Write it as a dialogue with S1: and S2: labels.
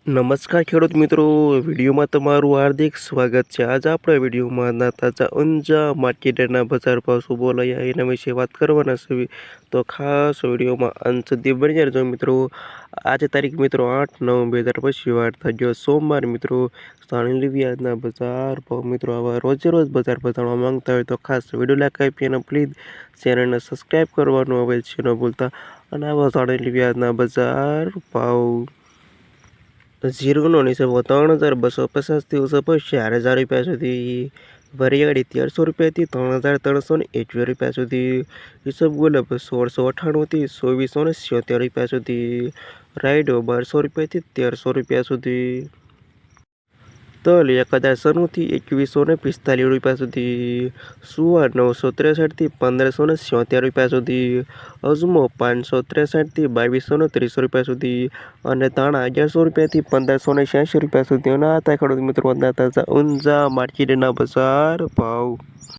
S1: નમસ્કાર ખેડૂત મિત્રો, વિડીયોમાં તમારું હાર્દિક સ્વાગત છે। આજે આપણે વિડીયોમાં તાજા ઊંઝા માર્કેટના બજાર ભાવ શું બોલાયા એના વિશે વાત કરવાના છે। તો ખાસ વિડીયોમાં અંત સુધી બની રહેજો મિત્રો। આજે તારીખ મિત્રો 8/9/2025 થઈ ગયો સોમવાર મિત્રો। સ્થાનિક વ્યાજના બજાર ભાવ મિત્રો આવા રોજે રોજ બજાર બતાવવા માંગતા હોય તો ખાસ વિડીયો લાઈક આપી અને પ્લીઝ ચેનલને સબસ્ક્રાઈબ કરવાનું હવે છે ન ભૂલતા। અને આવા સ્થાનિક વ્યાજના બજાર ભાવ જીરુનો નીચે 3250થી ઊંચો 4000 રૂપિયા સુધી। વરિયાળી 1300 રૂપિયાથી 3321 રૂપિયા સુધી। ઈસબગુલ 1698થી 2476 રૂપિયા સુધી। રાયડો 1200 રૂપિયાથી 1300 રૂપિયા સુધી। તલ 1096થી 2145 રૂપિયા સુધી। સુવા 963થી 1576 રૂપિયા સુધી। અજમો 563થી 2230 રૂપિયા સુધી। અને ધાણા 1100 રૂપિયાથી 1586 રૂપિયા સુધી। અને આ હતા ખેડૂત મિત્રો તાજા ઊંઝા માર્કેટના બજાર ભાવ।